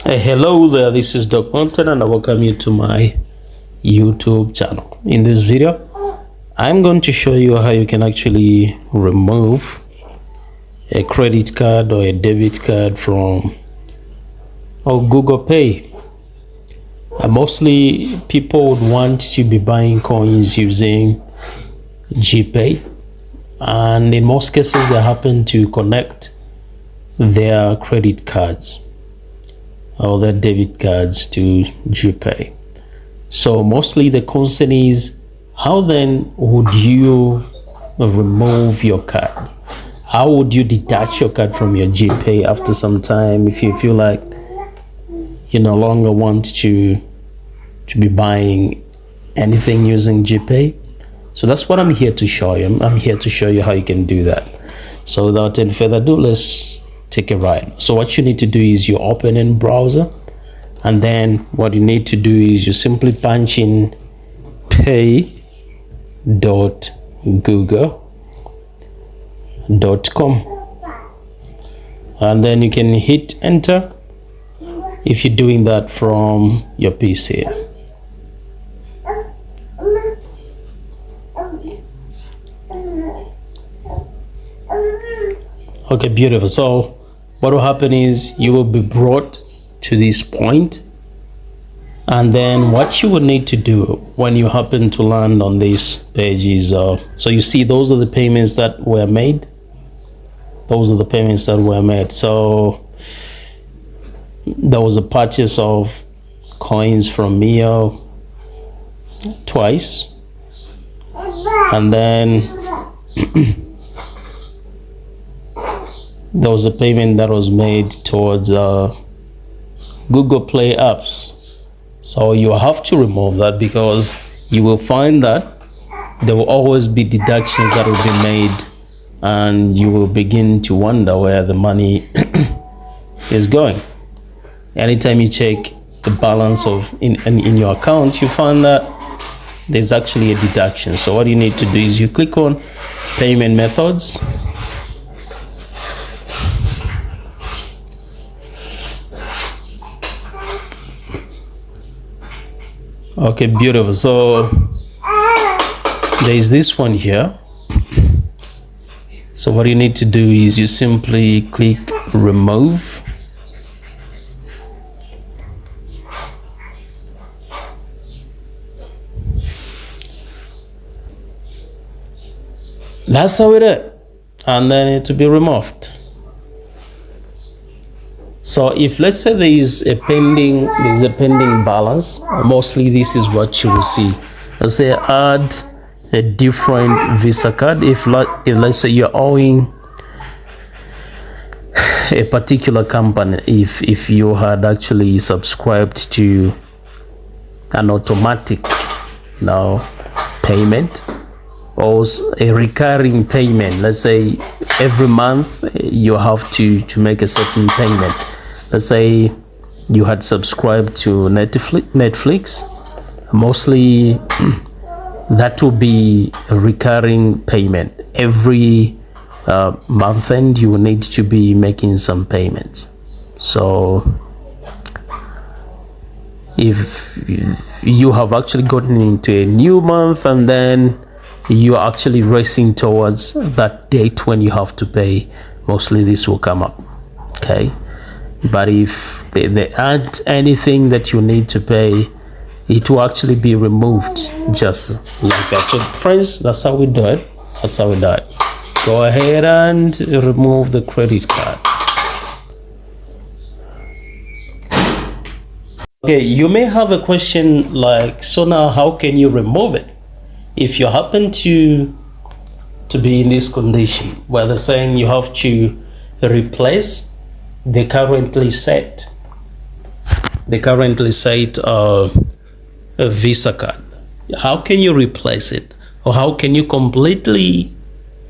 Hello there, this is Doc Mountain and I welcome you to my YouTube channel. In this video, I'm going to show you how you can actually remove a credit card or a debit card from Google Pay. Mostly people would want to be buying coins using GPay, and in most cases they happen to connect their credit cards or their debit cards to GPay. So mostly the concern is, how then would you remove your card? How would you detach your card from your GPay after some time if you feel like you no longer want to be buying anything using GPay? So that's what I'm here to show you. I'm here to show you how you can do that. So without any further ado, let's take a ride. So what you need to do is you open in browser, and then what you need to do is you simply punch in pay.google.com, and then you can hit enter if you're doing that from your PC. Okay, beautiful. So what will happen is you will be brought to this point, and then what you will need to do when you happen to land on this page is so you see those are the payments that were made. So there was a purchase of coins from Mio twice, and then there was a payment that was made towards Google Play apps. So you have to remove that, because you will find that there will always be deductions that will be made, and you will begin to wonder where the money is going. Anytime you check the balance of in your account, you find that there's actually a deduction. So what you need to do is you click on payment methods. Okay, beautiful. So there is this one here. So what you need to do is you simply click remove. That's how it is, and then it will be removed. So if, let's say, there is a pending balance, mostly this is what you will see. Let's say add a different Visa card. If let's say you're owing a particular company, if you had actually subscribed to an automatic payment, or a recurring payment, let's say every month you have to make a certain payment. Let's say you had subscribed to Netflix, mostly that will be a recurring payment. Every month end you will need to be making some payments. So if you have actually gotten into a new month and then you are actually racing towards that date when you have to pay, mostly this will come up. Okay, but if they add anything that you need to pay, it will actually be removed just like that. So friends, that's how we do it. Go ahead and remove the credit card. Okay, you may have a question like, so now how can you remove it? If you happen to be in this condition where they're saying you have to replace the currently set a Visa card, how can you replace it, or how can you completely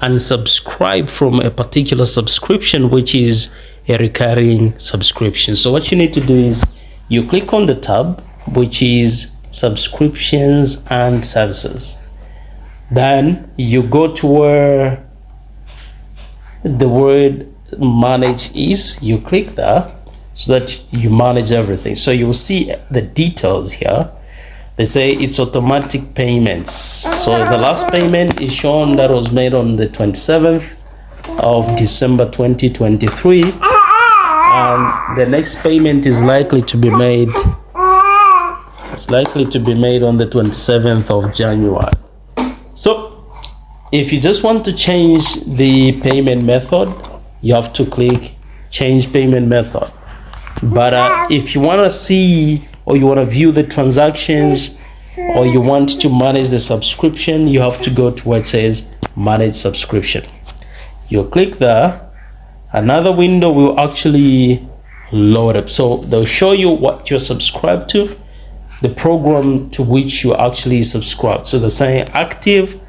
unsubscribe from a particular subscription which is a recurring subscription? So what you need to do is you click on the tab which is subscriptions and services. Then you go to where the word manage is, you click that, so that you manage everything. So you'll see the details here. They say it's automatic payments. So the last payment is shown that was made on the 27th of December 2023, and the next payment is likely to be made on the 27th of January. So if you just want to change the payment method, you have to click change payment method. But if you want to see, or you want to view the transactions, or you want to manage the subscription, you have to go to where it says manage subscription. You click there, another window will actually load up. So they'll show you what you're subscribed to, the program to which you actually subscribe. So they're saying active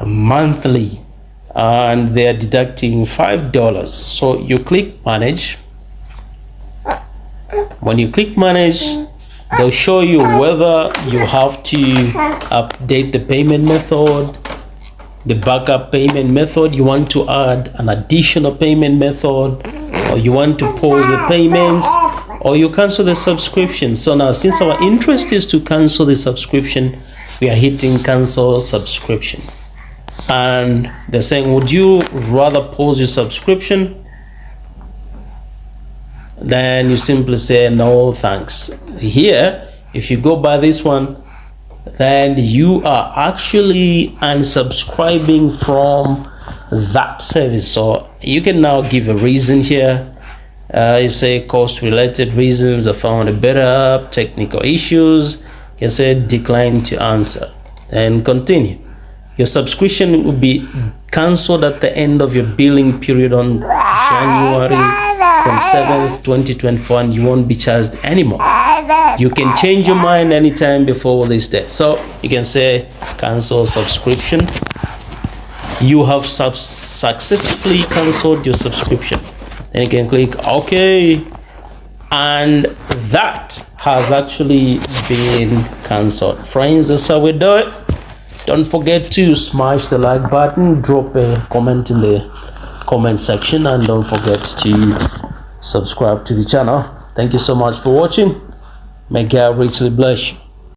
monthly, and they're deducting $5. So you click manage. When you click manage, they'll show you whether you have to update the payment method, the backup payment method, you want to add an additional payment method, or you want to pause the payments, or you cancel the subscription. So now, since our interest is to cancel the subscription, we are hitting cancel subscription. And they're saying, would you rather pause your subscription? Then you simply say no thanks. Here, if you go by this one, then you are actually unsubscribing from that service. So you can now give a reason here. You say cost related reasons, I found a better app, technical issues. You can say decline to answer and continue. Your subscription will be cancelled at the end of your billing period on January 27th, 2024, and you won't be charged anymore. You can change your mind anytime before this date. So you can say cancel subscription. You have successfully cancelled your subscription. Then you can click OK, and that has actually been cancelled. Friends, that's how we do it. Don't forget to smash the like button, drop a comment in the comment section, and don't forget to subscribe to the channel. Thank you so much for watching. May God richly bless you.